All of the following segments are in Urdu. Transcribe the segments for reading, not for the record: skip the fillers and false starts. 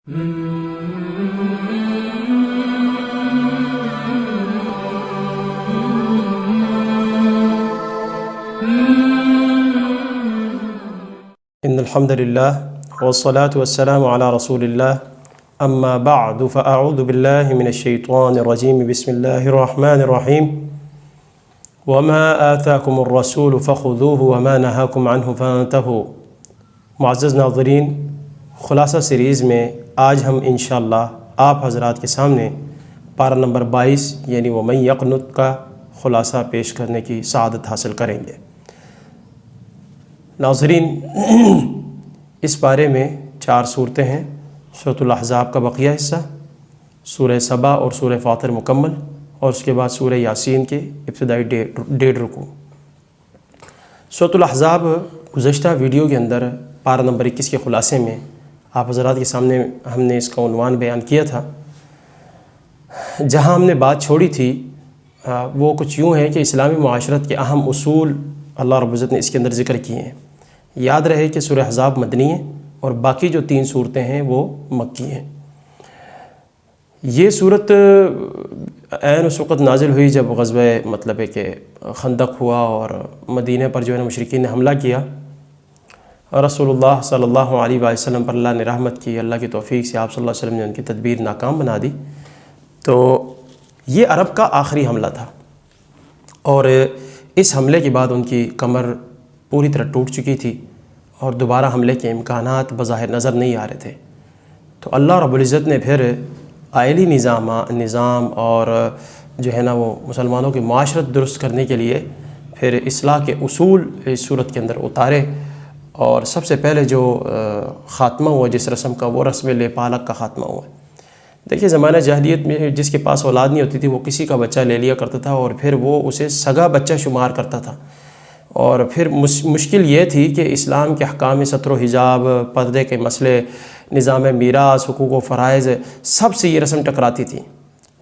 ان الحمد للہ والصلاة والسلام علی رسول اللہ اما بعد فاعوذ باللہ من الشیطان الرجیم بسم اللہ الرحمن الرحیم وما آتاکم الرسول فخذوه وما نہاکم عنہ فانتہوا۔ معزز ناظرین، خلاصہ سیریز میں آج ہم انشاءاللہ آپ حضرات کے سامنے پارہ نمبر 22 یعنی ومن یقنت کا خلاصہ پیش کرنے کی سعادت حاصل کریں گے۔ ناظرین، اس پارے میں 4 صورتیں ہیں۔ سورۃ الاحزاب کا بقیہ حصہ، سورہ سبا اور سورہ فاطر مکمل، اور اس کے بعد سورہ یاسین کے ابتدائی 1.5 رکوع۔ سورۃ الاحزاب گزشتہ ویڈیو کے اندر پارہ نمبر 21 کے خلاصے میں آپ حضرات کے سامنے ہم نے اس کا عنوان بیان کیا تھا۔ جہاں ہم نے بات چھوڑی تھی وہ کچھ یوں ہے کہ اسلامی معاشرت کے اہم اصول اللہ رب العزت نے اس کے اندر ذکر کیے ہیں۔ یاد رہے کہ سورہ احزاب مدنی ہے اور باقی جو 3 صورتیں ہیں وہ مکی ہیں۔ یہ صورت عین اس وقت نازل ہوئی جب غزوہ مطلب ہے کہ خندق ہوا اور مدینہ پر جو ہے نا مشرکین نے حملہ کیا۔ رسول اللہ صلی اللہ علیہ وسلم پر اللہ نے رحمت کی، اللہ کی توفیق سے آپ صلی اللہ علیہ وسلم نے ان کی تدبیر ناکام بنا دی۔ تو یہ عرب کا آخری حملہ تھا، اور اس حملے کے بعد ان کی کمر پوری طرح ٹوٹ چکی تھی اور دوبارہ حملے کے امکانات بظاہر نظر نہیں آ رہے تھے۔ تو اللہ رب العزت نے پھر آئلی نظام اور جو ہے نا وہ مسلمانوں کی معاشرت درست کرنے کے لیے پھر اصلاح کے اصول اس صورت کے اندر اتارے، اور سب سے پہلے جو خاتمہ ہوا جس رسم کا، وہ رسم لے پالک کا خاتمہ ہوا۔ دیکھیے، زمانہ جاہلیت میں جس کے پاس اولاد نہیں ہوتی تھی وہ کسی کا بچہ لے لیا کرتا تھا اور پھر وہ اسے سگا بچہ شمار کرتا تھا، اور پھر مشکل یہ تھی کہ اسلام کے احکام ستر و حجاب، پردے کے مسئلے، نظام میراث، حقوق و فرائض، سب سے یہ رسم ٹکراتی تھی۔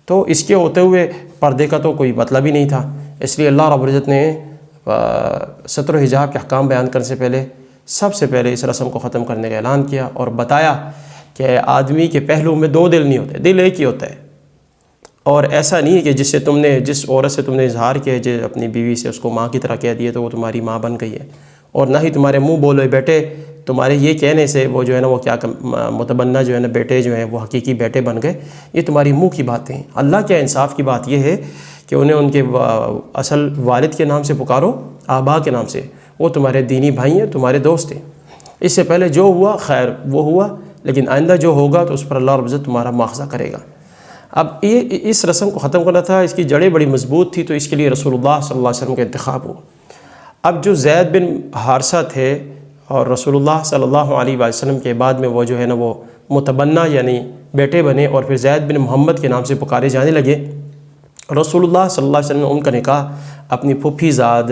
تو اس کے ہوتے ہوئے پردے کا تو کوئی مطلب ہی نہیں تھا، اس لیے اللہ رب العزت نے ستر و حجاب کے احکام بیان کرنے سے پہلے سب سے پہلے اس رسم کو ختم کرنے کا اعلان کیا، اور بتایا کہ آدمی کے پہلو میں 2 دل نہیں ہوتے، دل ایک ہی ہوتا ہے۔ اور ایسا نہیں ہے کہ جس عورت سے تم نے اظہار کیا جو اپنی بیوی سے اس کو ماں کی طرح کہہ دیا تو وہ تمہاری ماں بن گئی ہے، اور نہ ہی تمہارے منہ بولے بیٹے تمہارے یہ کہنے سے وہ جو ہے نا وہ کیا متبنہ جو ہے نا بیٹے جو ہیں وہ حقیقی بیٹے بن گئے۔ یہ تمہاری منہ کی باتیں ہیں۔ اللہ کے انصاف کی بات یہ ہے کہ انہیں ان کے اصل والد کے نام سے پکارو، آبا کے نام سے، وہ تمہارے دینی بھائی ہیں، تمہارے دوست ہیں۔ اس سے پہلے جو ہوا خیر وہ ہوا، لیکن آئندہ جو ہوگا تو اس پر اللہ رب العزت تمہارا مواخذہ کرے گا۔ اب اس رسم کو ختم کرنا تھا، اس کی جڑیں بڑی مضبوط تھی، تو اس کے لیے رسول اللہ صلی اللہ علیہ وسلم کا انتخاب ہوا۔ اب جو زید بن حارثہ تھے اور رسول اللہ صلی اللہ علیہ وسلم کے بعد میں وہ جو ہے نا وہ متبنہ یعنی بیٹے بنے، اور پھر زید بن محمد کے نام سے پکارے جانے لگے۔ رسول اللہ صلی اللہ علیہ وسلم نے ان کا نکاح اپنی پھوپھی زاد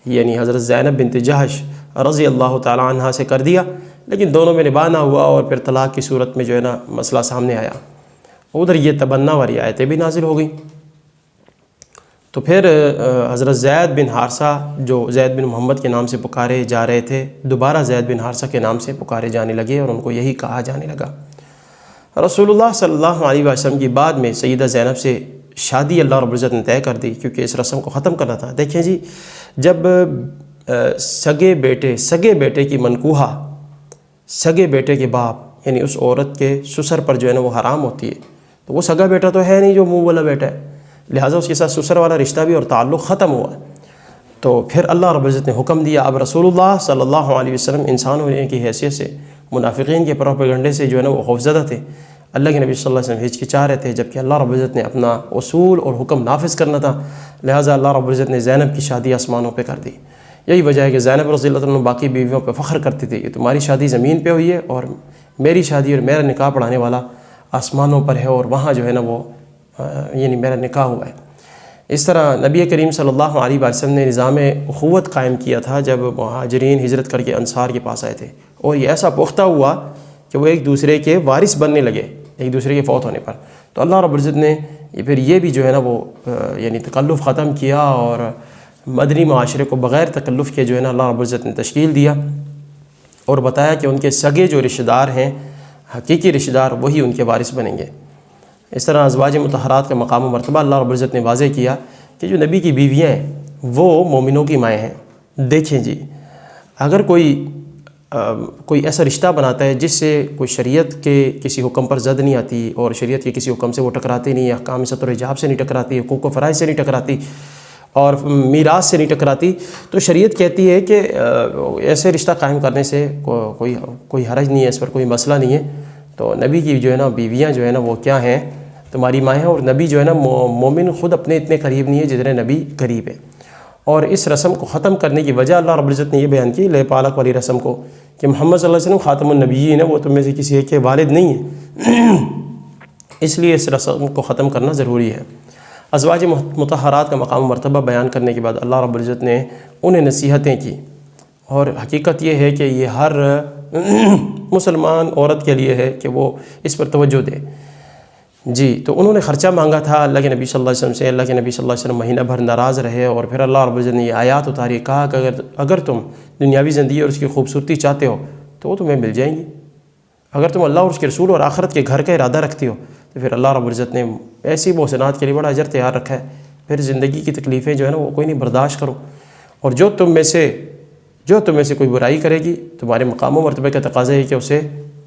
یعنی حضرت زینب بنت جہش رضی اللہ تعالی عنہ سے کر دیا، لیکن دونوں میں نباہ نہ ہوا، اور پھر طلاق کی صورت میں جو ہے نا مسئلہ سامنے آیا۔ ادھر یہ تبنہ والی آیتیں بھی نازل ہو گئیں۔ تو پھر حضرت زید بن حارثہ جو زید بن محمد کے نام سے پکارے جا رہے تھے، دوبارہ زید بن حارثہ کے نام سے پکارے جانے لگے، اور ان کو یہی کہا جانے لگا۔ رسول اللہ صلی اللہ علیہ وسلم کی بعد میں سیدہ زینب سے شادی اللہ رب العزت نے طے کر دی، کیونکہ اس رسم کو ختم کرنا تھا۔ دیکھیں جی، جب سگے بیٹے کی منکوحہ، سگے بیٹے کے باپ یعنی اس عورت کے سسر پر جو ہے نا وہ حرام ہوتی ہے، تو وہ سگا بیٹا تو ہے نہیں جو منہ والا بیٹا ہے، لہٰذا اس کے ساتھ سسر والا رشتہ بھی اور تعلق ختم ہوا۔ تو پھر اللہ رب العزت نے حکم دیا، اب رسول اللہ صلی اللہ علیہ وسلم انسان ہونے کی حیثیت سے منافقین کے پروپیگنڈے سے جو ہے نا وہ خوفزدہ تھے۔ اللہ کے نبی صلی اللہ علیہ وسلم ہچکچا رہے تھے، جبکہ اللہ رب العزت نے اپنا اصول اور حکم نافذ کرنا تھا، لہٰذا اللہ رب العزت نے زینب کی شادی آسمانوں پہ کر دی۔ یہی وجہ ہے کہ زینب رضی اللہ عنہ باقی بیویوں پہ فخر کرتی تھی کہ تمہاری شادی زمین پہ ہوئی ہے اور میری شادی اور میرا نکاح پڑھانے والا آسمانوں پر ہے، اور وہاں جو ہے نا وہ یعنی میرا نکاح ہوا ہے۔ اس طرح نبی کریم صلی اللہ علیہ وسلم نے نظام اخوت قائم کیا تھا جب مہاجرین ہجرت کر کے انصار کے پاس آئے تھے، اور یہ ایسا پختہ ہوا کہ وہ ایک دوسرے کے وارث بننے لگے ایک دوسرے کے فوت ہونے پر۔ تو اللہ رب العزت نے پھر یہ بھی جو ہے نا وہ یعنی تکلف ختم کیا، اور مدنی معاشرے کو بغیر تکلف کے جو ہے نا اللہ رب العزت نے تشکیل دیا، اور بتایا کہ ان کے سگے جو رشتہ دار ہیں حقیقی رشتہ دار وہی ان کے وارث بنیں گے۔ اس طرح ازواج مطہرات کا مقام و مرتبہ اللہ رب العزت نے واضح کیا کہ جو نبی کی بیویاں ہیں وہ مومنوں کی مائیں ہیں۔ دیکھیں جی، اگر کوئی ایسا رشتہ بناتا ہے جس سے کوئی شریعت کے کسی حکم پر زد نہیں آتی اور شریعت کے کسی حکم سے وہ ٹکراتی نہیں، احکام ستر و حجاب سے نہیں ٹکراتی، حقوق و فرائض سے نہیں ٹکراتی اور میراث سے نہیں ٹکراتی، تو شریعت کہتی ہے کہ ایسے رشتہ قائم کرنے سے کوئی حرج نہیں ہے، اس پر کوئی مسئلہ نہیں ہے۔ تو نبی کی جو ہے نا بیویاں جو ہے نا وہ کیا ہیں؟ تمہاری مائیں ہیں۔ اور نبی جو ہے نا مومن خود اپنے اتنے قریب نہیں ہے جتنے نبی قریب ہے۔ اور اس رسم کو ختم کرنے کی وجہ اللہ رب العزت نے یہ بیان کی، لے پالک والی رسم کو، کہ محمد صلی اللہ علیہ وسلم خاتم النبیین ہے، وہ تم میں سے کسی ایک کے والد نہیں ہیں، اس لیے اس رسم کو ختم کرنا ضروری ہے۔ ازواج مطہرات کا مقام و مرتبہ بیان کرنے کے بعد اللہ رب العزت نے انہیں نصیحتیں کی، اور حقیقت یہ ہے کہ یہ ہر مسلمان عورت کے لیے ہے کہ وہ اس پر توجہ دے۔ جی، تو انہوں نے خرچہ مانگا تھا اللہ کے نبی صلی اللہ علیہ وسلم سے، اللہ کے نبی صلی اللہ علیہ وسلم مہینہ بھر ناراض رہے، اور پھر اللہ رب العزت نے یہ آیات اتاری، کہا کہ اگر تم دنیاوی زندگی اور اس کی خوبصورتی چاہتے ہو تو وہ تمہیں مل جائیں گی، اگر تم اللہ اور اس کے رسول اور آخرت کے گھر کا ارادہ رکھتے ہو تو پھر اللہ رب العزت نے ایسی محسنات کے لیے بڑا اجر تیار رکھا ہے۔ پھر زندگی کی تکلیفیں جو ہے نا وہ کوئی نہیں، برداشت کرو، اور جو تم میں سے کوئی برائی کرے گی، تمہارے مقام و مرتبہ کا تقاضا ہے کہ اسے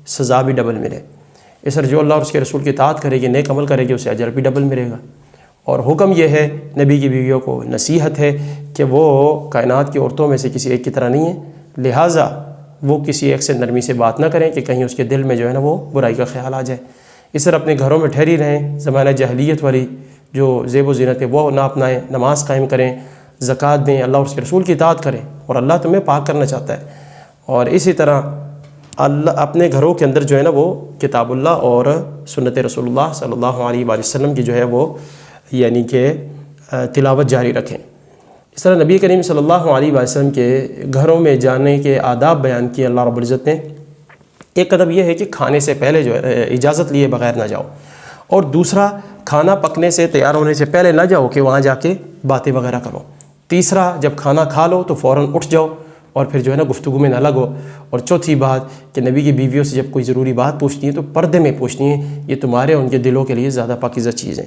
سزا بھی ڈبل ملے۔ اس طرح جو اللہ اور اس کے رسول کی اطاعت کرے گی، نیک عمل کرے گی، اسے اجر بھی ڈبل ملے گا۔ اور حکم یہ ہے نبی کی بیویوں کو، نصیحت ہے کہ وہ کائنات کی عورتوں میں سے کسی ایک کی طرح نہیں ہے، لہٰذا وہ کسی ایک سے نرمی سے بات نہ کریں کہ کہیں اس کے دل میں جو ہے نا وہ برائی کا خیال آ جائے۔ اس طرح اپنے گھروں میں ٹھہری رہیں، زمانہ جاہلیت والی جو زیب و زینت ہے وہ نہ اپنائیں، نماز قائم کریں، زکوٰۃ دیں، اللہ اور اس کے رسول کی اطاعت کریں، اور اللہ تمہیں پاک کرنا چاہتا ہے۔ اور اسی طرح اللہ اپنے گھروں کے اندر جو ہے نا وہ کتاب اللہ اور سنت رسول اللہ صلی اللہ علیہ وآلہ وسلم کی جو ہے وہ یعنی کہ تلاوت جاری رکھیں۔ اس طرح نبی کریم صلی اللہ علیہ وآلہ وسلم کے گھروں میں جانے کے آداب بیان کیے اللہ رب العزت نے۔ ایک ادب یہ ہے کہ کھانے سے پہلے جو ہے اجازت لیے بغیر نہ جاؤ، اور دوسرا کھانا پکنے سے تیار ہونے سے پہلے نہ جاؤ کہ وہاں جا کے باتیں وغیرہ کرو۔ تیسرا، جب کھانا کھا لو تو فوراً اٹھ جاؤ اور پھر جو ہے نا گفتگو میں نہ لگو۔ اور چوتھی بات کہ نبی کی بیویوں سے جب کوئی ضروری بات پوچھنی ہے تو پردے میں پوچھنی ہے، یہ تمہارے اور ان کے دلوں کے لیے زیادہ پاکیزہ چیز ہے۔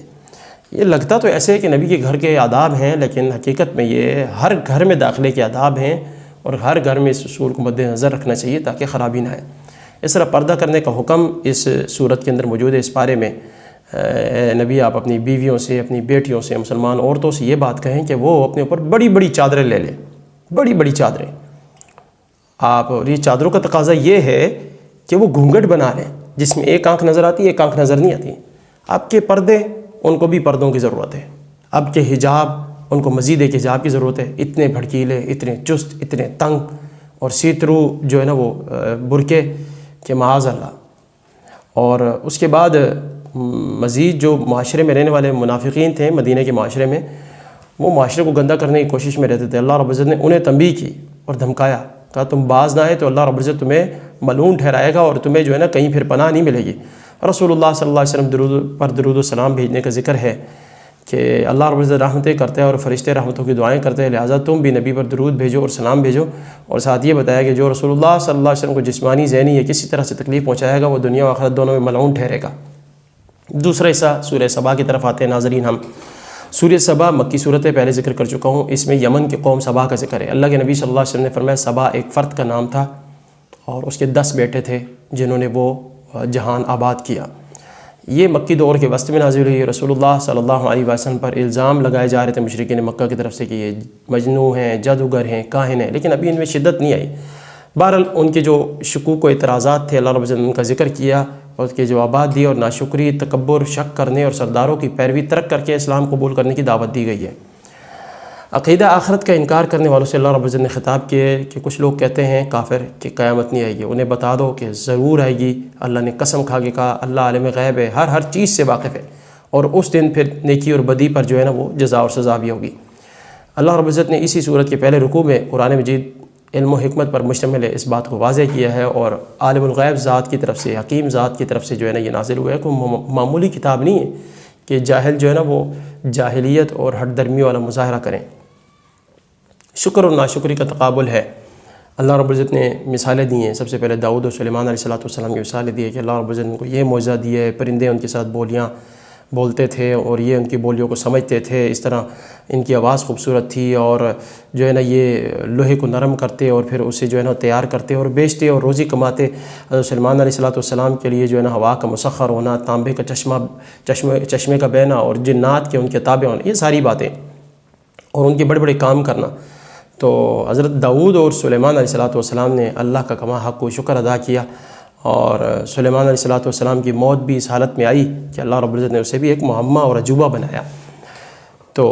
یہ لگتا تو ایسے ہے کہ نبی کے گھر کے آداب ہیں، لیکن حقیقت میں یہ ہر گھر میں داخلے کے آداب ہیں، اور ہر گھر میں اس اصول کو مد نظر رکھنا چاہیے تاکہ خرابی نہ آئے۔ اس طرح پردہ کرنے کا حکم اس صورت کے اندر موجود ہے۔ اس بارے میں نبی آپ اپنی بیویوں سے، اپنی بیٹیوں سے، مسلمان عورتوں سے یہ بات کہیں کہ وہ اپنے اوپر بڑی بڑی چادریں لے لیں، بڑی بڑی چادریں۔ آپ یہ چادروں کا تقاضا یہ ہے کہ وہ گھونگھٹ بنا لیں جس میں ایک آنکھ نظر آتی ہے، ایک آنکھ نظر نہیں آتی۔ آپ کے پردے، ان کو بھی پردوں کی ضرورت ہے۔ اب کے حجاب، ان کو مزید ایک حجاب کی ضرورت ہے۔ اتنے بھڑکیلے، اتنے چست، اتنے تنگ اور سیترو جو ہے نا وہ برقعے کہ معاذ اللہ۔ اور اس کے بعد مزید جو معاشرے میں رہنے والے منافقین تھے مدینہ کے معاشرے میں، وہ معاشرے کو گندہ کرنے کی کوشش میں رہتے تھے۔ اللہ رب العزت نے انہیں تنبیہ کی اور دھمکایا، کہا تم باز نہ آئے تو اللہ رب العزت تمہیں ملعون ٹھہرائے گا اور تمہیں جو ہے نا کہیں پھر پناہ نہیں ملے گی۔ رسول اللہ صلی اللہ علیہ وسلم درود و سلام بھیجنے کا ذکر ہے کہ اللہ رب العزت رحمتیں کرتے ہیں اور فرشتے رحمتوں کی دعائیں کرتے ہیں، لہٰذا تم بھی نبی پر درود بھیجو اور سلام بھیجو۔ اور ساتھ یہ بتایا کہ جو رسول اللہ صلی اللہ علیہ وسلم کو جسمانی ذہنی یا کسی طرح سے تکلیف پہنچائے گا وہ دنیا و آخرت دونوں میں ملعون ٹھہرے گا۔ دوسرا حصہ سورہ سبا کی طرف آتے ہیں ناظرین ہم۔ سورہ سبا مکی صورت ہے، پہلے ذکر کر چکا ہوں۔ اس میں یمن کی قوم سبا کا ذکر ہے۔ اللہ کے نبی صلی اللہ علیہ وسلم نے فرمایا سبا ایک فرد کا نام تھا اور اس کے 10 بیٹے تھے جنہوں نے وہ جہان آباد کیا۔ یہ مکی دور کے وسط میں نازل ہوئی۔ رسول اللہ صلی اللہ علیہ وسلم پر الزام لگائے جا رہے تھے مشرکین مکہ کی طرف سے کہ یہ مجنوں ہیں، جادوگر ہیں، کاہن ہیں، لیکن ابھی ان میں شدت نہیں آئی۔ بہرحال ان کے جو شکوک و اعتراضات تھے اللہ رب العزت نے ان کا ذکر کیا اور اس کے جوابات دیے، اور ناشکری، تکبر، شک کرنے اور سرداروں کی پیروی ترک کر کے اسلام قبول کرنے کی دعوت دی گئی ہے۔ عقیدہ آخرت کا انکار کرنے والوں سے اللہ رب العزت نے خطاب کیے کہ کچھ لوگ کہتے ہیں کافر کہ قیامت نہیں آئے گی، انہیں بتا دو کہ ضرور آئے گی۔ اللہ نے قسم کھا کے کہا اللہ عالم غیب ہے، ہر چیز سے واقف ہے، اور اس دن پھر نیکی اور بدی پر جو ہے نا وہ جزا اور سزا بھی ہوگی۔ اللہ رب العزت نے اسی صورت کے پہلے رکوع میں قرآن مجید علم و حکمت پر مشتمل ہے اس بات کو واضح کیا ہے، اور عالم الغیب ذات کی طرف سے، حکیم ذات کی طرف سے جو ہے نا یہ نازل ہوا ہے۔ کوئی معمولی کتاب نہیں ہے کہ جاہل جو ہے نا وہ جاہلیت اور ہٹ درمی والا مظاہرہ کریں۔ شکر اور ناشکری کا تقابل ہے۔ اللہ رب العزت نے مثالیں دی ہیں. سب سے پہلے داؤد اور سلیمان علیہ السلام کی مثالیں دی ہے کہ اللہ رب العزت نے کو یہ معجزہ دیا ہے، پرندے ان کے ساتھ بولیاں بولتے تھے اور یہ ان کی بولیوں کو سمجھتے تھے، اس طرح ان کی آواز خوبصورت تھی، اور جو ہے نا یہ لوہے کو نرم کرتے اور پھر اسے جو ہے نا تیار کرتے اور بیچتے اور روزی کماتے. سلیمان علیہ السلام کے لیے جو ہے نا ہوا کا مسخر ہونا، تانبے کا چشمے کا بہنا اور جنات کے ان کے تابع ہونا، یہ ساری باتیں اور ان کے بڑے بڑے کام کرنا. تو حضرت داؤد اور سلیمان علیہ السلام نے اللہ کا کما حق کو شکر ادا کیا، اور سلیمان علیہ السلام کی موت بھی اس حالت میں آئی کہ اللہ رب العزت نے اسے بھی ایک معمہ اور عجوبہ بنایا. تو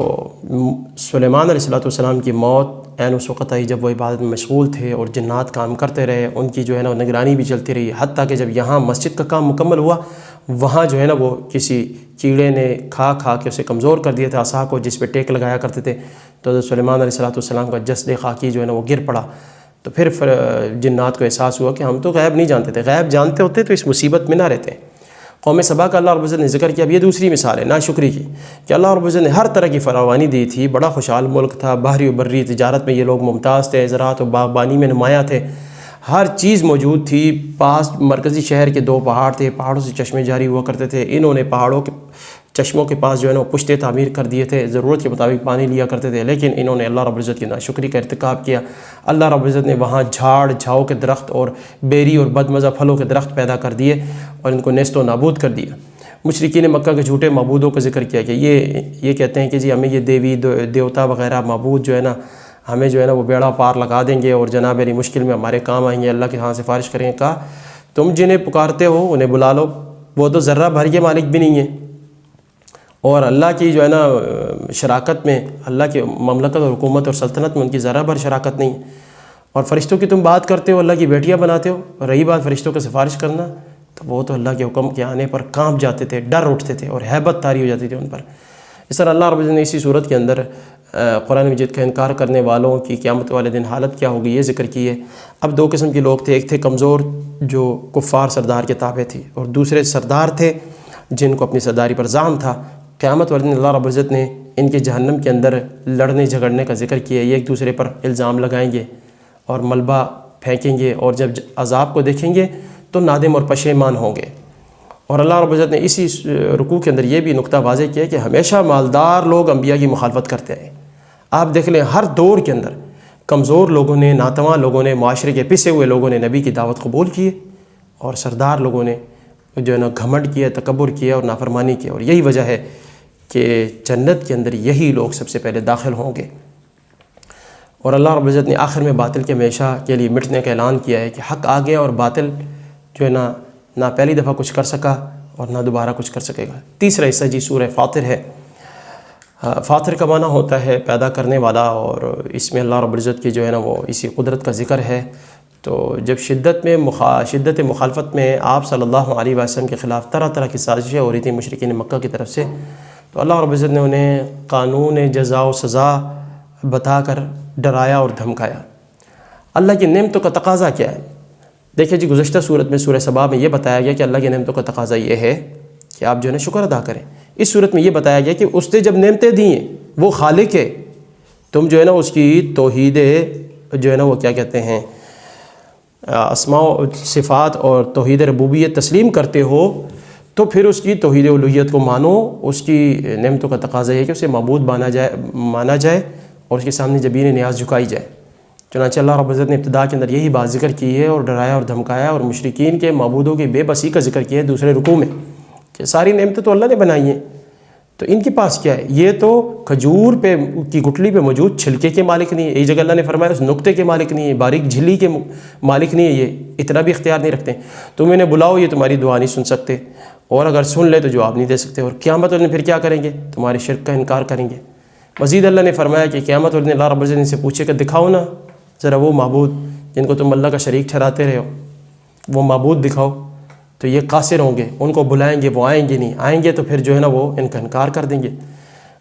سلیمان علیہ السلام کی موت عین اس وقت آئی جب وہ عبادت میں مشغول تھے اور جنات کام کرتے رہے، ان کی جو ہے نا نگرانی بھی چلتی رہی، حتیٰ کہ جب یہاں مسجد کا کام مکمل ہوا وہاں جو ہے نا وہ کسی کیڑے نے کھا کے اسے کمزور کر دیا تھا، عصا کو جس پہ ٹیک لگایا کرتے تھے. تو حضرت سلیمان علیہ السلام کا جسد خاکی جو ہے نا وہ گر پڑا. تو پھر جنات کو احساس ہوا کہ ہم تو غیب نہیں جانتے تھے، غیب جانتے ہوتے تو اس مصیبت میں نہ رہتے. قوم سبا کا اللہ رب العزت نے ذکر کیا. اب یہ دوسری مثال ہے ناشکری کی کہ اللہ رب العزت نے ہر طرح کی فراوانی دی تھی، بڑا خوشحال ملک تھا، بحری و بری تجارت میں یہ لوگ ممتاز تھے، زراعت و باغبانی میں نمایاں تھے، ہر چیز موجود تھی. پاس مرکزی شہر کے 2 پہاڑ تھے، پہاڑوں سے چشمے جاری ہوا کرتے تھے. انہوں نے پہاڑوں کے چشموں کے پاس جو ہے نا وہ پشتے تعمیر کر دیے تھے، ضرورت کے مطابق پانی لیا کرتے تھے، لیکن انہوں نے اللہ رب العزت کی ناشکری کا ارتکاب کیا. اللہ رب العزت نے وہاں جھاڑ جھاؤ کے درخت اور بیری اور بدمزہ پھلوں کے درخت پیدا کر دیے اور ان کو نیست و نابود کر دیا. مشرکین مکہ کے جھوٹے معبودوں کا ذکر کیا کہ یہ کہتے ہیں کہ جی ہمیں یہ دیوی دیوتا وغیرہ معبود جو ہے نا ہمیں جو ہے نا وہ بیڑا پار لگا دیں گے اور جناب میری مشکل میں ہمارے کام آئیں گے، اللہ کے ہاں سفارش کریں گے. کہا تم جنہیں پکارتے ہو انہیں بلا لو، وہ تو ذرہ بھر کے مالک بھی نہیں ہیں، اور اللہ کی جو ہے نا شراکت میں، اللہ کی مملکت اور حکومت اور سلطنت میں ان کی ذرہ بھر شراکت نہیں. اور فرشتوں کی تم بات کرتے ہو، اللہ کی بیٹیاں بناتے ہو. اور رہی بات فرشتوں کا سفارش کرنا، تو وہ تو اللہ کے حکم کے آنے پر کانپ جاتے تھے، ڈر اٹھتے تھے اور ہیبت طاری ہو جاتی تھی ان پر. اس طرح اللہ رب العزت نے اسی صورت کے اندر قرآن مجید کا انکار کرنے والوں کی قیامت والے دن حالت کیا ہوگی یہ ذکر کی ہے. اب 2 قسم کے لوگ تھے، ایک تھے کمزور جو کفار سردار کے تابع تھی، اور دوسرے سردار تھے جن کو اپنی سرداری پر زعم تھا. قیامت والے دن اللہ رب العزت نے ان کے جہنم کے اندر لڑنے جھگڑنے کا ذکر کیا. یہ ایک دوسرے پر الزام لگائیں گے اور ملبہ پھینکیں گے، اور جب عذاب کو دیکھیں گے تو نادم اور پشیمان ہوں گے. اور اللہ رب العزت نے اسی رکوع کے اندر یہ بھی نقطہ واضح کیا کہ ہمیشہ مالدار لوگ انبیاء کی مخالفت کرتے ہیں. آپ دیکھ لیں ہر دور کے اندر کمزور لوگوں نے، ناتواں لوگوں نے، معاشرے کے پسے ہوئے لوگوں نے نبی کی دعوت قبول کی، اور سردار لوگوں نے جو ہے نا گھمنڈ کیا، تکبر کیا اور نافرمانی کی. اور یہی وجہ ہے کہ جنت کے اندر یہی لوگ سب سے پہلے داخل ہوں گے. اور اللہ رب العزت نے آخر میں باطل کے ہمیشہ کے لیے مٹنے کا اعلان کیا ہے کہ حق آ گیا اور باطل جو ہے نہ پہلی دفعہ کچھ کر سکا اور نہ دوبارہ کچھ کر سکے گا. تیسرا حصہ جی سورہ فاطر ہے. فاطر کا معنی ہوتا ہے پیدا کرنے والا، اور اس میں اللہ رب العزت کی جو ہے نا وہ اسی قدرت کا ذکر ہے. تو جب شدت مخالفت میں آپ صلی اللہ علیہ وسلم کے خلاف طرح طرح کی سازشیں ہو رہی تھیں مشرکین مکہ کی طرف سے، تو اللہ رب العزت نے انہیں قانون جزا و سزا بتا کر ڈرایا اور دھمکایا. اللہ کی نعمتوں کا تقاضا کیا ہے؟ دیکھیں جی گزشتہ صورت میں سورہ سبا میں یہ بتایا گیا کہ اللہ کی نعمتوں کا تقاضا یہ ہے کہ آپ جو ہے نا شکر ادا کریں. اس صورت میں یہ بتایا گیا کہ اس نے جب نعمتیں دی ہیں وہ خالق ہے، تم جو ہے نا اس کی توحید جو ہے نا وہ کیا کہتے ہیں اسماء و صفات اور توحید ربوبیت تسلیم کرتے ہو، تو پھر اس کی توحید الوہیت کو مانو. اس کی نعمتوں کا تقاضا ہے کہ اسے معبود مانا جائے اور اس کے سامنے جبین نیاز جھکائی جائے. چنانچہ اللہ رب العزت نے ابتدا کے اندر یہی بات ذکر کی ہے اور ڈرایا اور دھمکایا اور مشرکین کے معبودوں کی بے بسی کا ذکر کیا ہے دوسرے رکوع میں کہ ساری نعمتیں تو اللہ نے بنائی ہیں، تو ان کے پاس کیا ہے؟ یہ تو کھجور پہ کی گٹلی پہ موجود چھلکے کے مالک نہیں ہے. ایک جگہ اللہ نے فرمایا اس نقطے کے مالک نہیں ہے، باریک جھلی کے مالک نہیں ہے، یہ اتنا بھی اختیار نہیں رکھتے. تم انہیں بلاؤ یہ تمہاری دعا نہیں سن سکتے، اور اگر سن لے تو جواب نہیں دے سکتے، اور قیامت والے پھر کیا کریں گے؟ تمہارے شرک کا انکار کریں گے. مزید اللہ نے فرمایا کہ قیامت والے اللہ رب العزت ان سے پوچھے کہ دکھاؤ نا ذرا وہ معبود جن کو تم اللہ کا شریک ٹھہراتے رہے ہو، وہ معبود دکھاؤ. تو یہ قاصر ہوں گے، ان کو بلائیں گے وہ آئیں گے نہیں، آئیں گے تو پھر جو ہے نا وہ ان کا انکار کر دیں گے.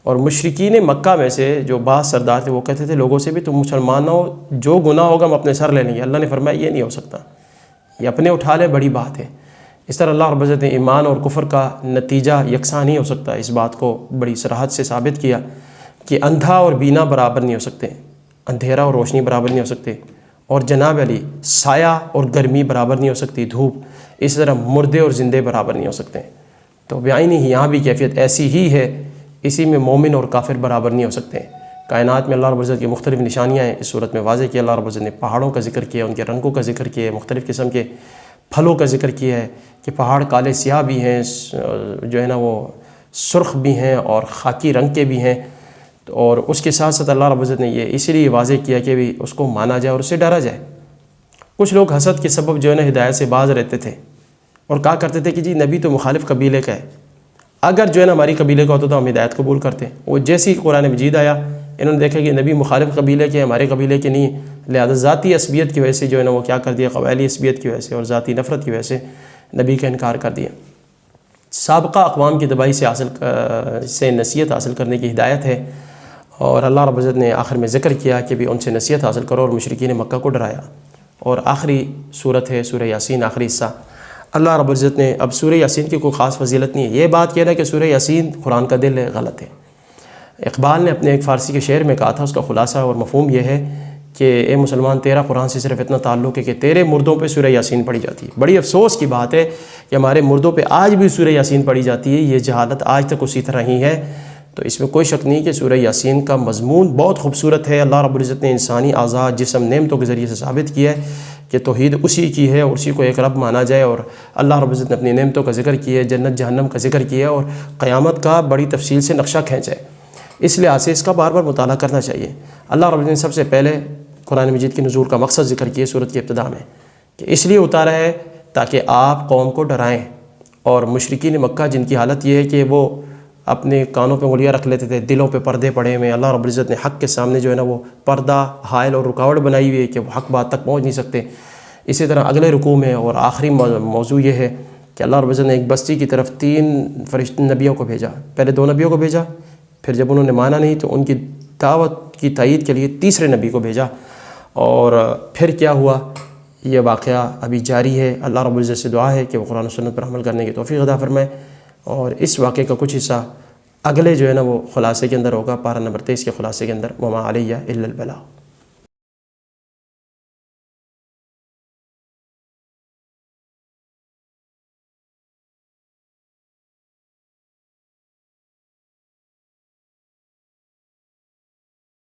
اور مشرکین مکہ میں سے جو بعض سردار تھے وہ کہتے تھے لوگوں سے بھی تم مسلمان ہو، جو گناہ ہوگا ہم اپنے سر لے لیں گے. اللہ نے فرمایا یہ نہیں ہو سکتا، یہ اپنے اٹھا لیں بڑی بات ہے. اس طرح اللہ رب العزت نے ایمان اور کفر کا نتیجہ یکساں نہیں ہو سکتا، اس بات کو بڑی صراحت سے ثابت کیا کہ اندھا اور بینا برابر نہیں ہو سکتے، اندھیرا اور روشنی برابر نہیں ہو سکتے، اور جناب علی سایہ اور گرمی برابر نہیں ہو سکتی، دھوپ، اسی طرح مردے اور زندے برابر نہیں ہو سکتے. تو بعینی ہی یہاں بھی کیفیت ایسی ہی ہے، اسی میں مومن اور کافر برابر نہیں ہو سکتے. کائنات میں اللہ رب العزت کی مختلف نشانیاں ہیں. اس صورت میں واضح کیا اللہ رب العزت نے پہاڑوں کا ذکر کیا، ان کے رنگوں کا ذکر کیا ہے، مختلف قسم کے پھلوں کا ذکر کیا ہے کہ پہاڑ کالے سیاہ بھی ہیں، جو ہے نا وہ سرخ بھی ہیں اور خاکی رنگ کے بھی ہیں. اور اس کے ساتھ ساتھ اللہ رب العزت نے یہ اسی لیے واضح کیا کہ بھی اس کو مانا جائے اور اس سے ڈرا جائے. کچھ لوگ حسد کے سبب جو ہے نا ہدایت سے باز رہتے تھے اور کہا کرتے تھے کہ جی نبی تو مخالف قبیلے کا ہے، اگر جو ہے نا ہماری قبیلے کا ہوتا تو ہم ہدایت قبول کرتے. وہ جیسے ہی قرآن مجید آیا انہوں نے دیکھا کہ نبی مخالف قبیلے کے، ہمارے قبیلے کے نہیں، لہذا ذاتی عصبیت کی وجہ سے جو ہے نا وہ کیا کر دیا، قبائلی عصبیت کی وجہ سے اور ذاتی نفرت کی وجہ سے نبی کا انکار کر دیا. سابقہ اقوام کی تباہی سے نصیحت حاصل کرنے کی ہدایت ہے، اور اللہ رب العزت نے آخر میں ذکر کیا کہ بھی ان سے نصیحت حاصل کرو، اور مشرکین مکہ کو ڈرایا. اور آخری صورت ہے سورہ یاسین، آخری حصہ. اللہ رب العزت نے اب سورہ یاسین کی کوئی خاص فضیلت نہیں ہے. یہ بات کہنا کہ سورہ یاسین قرآن کا دل ہے، غلط ہے. اقبال نے اپنے ایک فارسی کے شعر میں کہا تھا، اس کا خلاصہ اور مفہوم یہ ہے کہ اے مسلمان تیرا قرآن سے صرف اتنا تعلق ہے کہ تیرے مردوں پہ سورہ یاسین پڑھی جاتی ہے. بڑی افسوس کی بات ہے کہ ہمارے مردوں پہ آج بھی سورہ یاسین پڑھی جاتی ہے. یہ جہالت آج تک اسی طرح ہی ہے. تو اس میں کوئی شک نہیں کہ سورہ یاسین کا مضمون بہت خوبصورت ہے. اللہ رب العزت نے انسانی اعضاء، جسم، نعمتوں کے ذریعے سے ثابت کیا ہے کہ توحید اسی کی ہے اور اسی کو ایک رب مانا جائے. اور اللہ رب العزت نے اپنی نعمتوں کا ذکر کیا ہے، جنت جہنم کا ذکر کیا ہے اور قیامت کا بڑی تفصیل سے نقشہ کھینچا ہے. اس لحاظ سے اس کا بار بار مطالعہ کرنا چاہیے. اللہ رب العزت نے سب سے پہلے قرآن مجید کی نزول کا مقصد ذکر کیا سورت کی ابتدا میں کہ اس لیے اتارا ہے تاکہ آپ قوم کو ڈرائیں. اور مشرکین مکہ جن کی حالت یہ ہے کہ وہ اپنے کانوں پہ انگلیاں رکھ لیتے تھے، دلوں پہ پردے پڑے ہوئے، اللہ رب العزت نے حق کے سامنے جو ہے نا وہ پردہ، حائل اور رکاوٹ بنائی ہوئی ہے کہ وہ حق بات تک پہنچ نہیں سکتے. اسی طرح اگلے رکوع میں اور آخری موضوع یہ ہے کہ اللہ رب العزت نے ایک بستی کی طرف 3 فرشتے نبیوں کو بھیجا. پہلے 2 نبیوں کو بھیجا، پھر جب انہوں نے مانا نہیں تو ان کی دعوت کی تائید کے لیے تیسرے نبی کو بھیجا. اور پھر کیا ہوا یہ واقعہ ابھی جاری ہے. اللہ رب العزت سے دعا ہے کہ وہ قرآن و سنت پر عمل کرنے کی توفیق عطا فرمائے. اور اس واقعے کا کچھ حصہ اگلے جو ہے نا وہ خلاصے کے اندر ہوگا، پارہ نمبر 23 کے خلاصے کے اندر. وما علیہ الا البلاغ.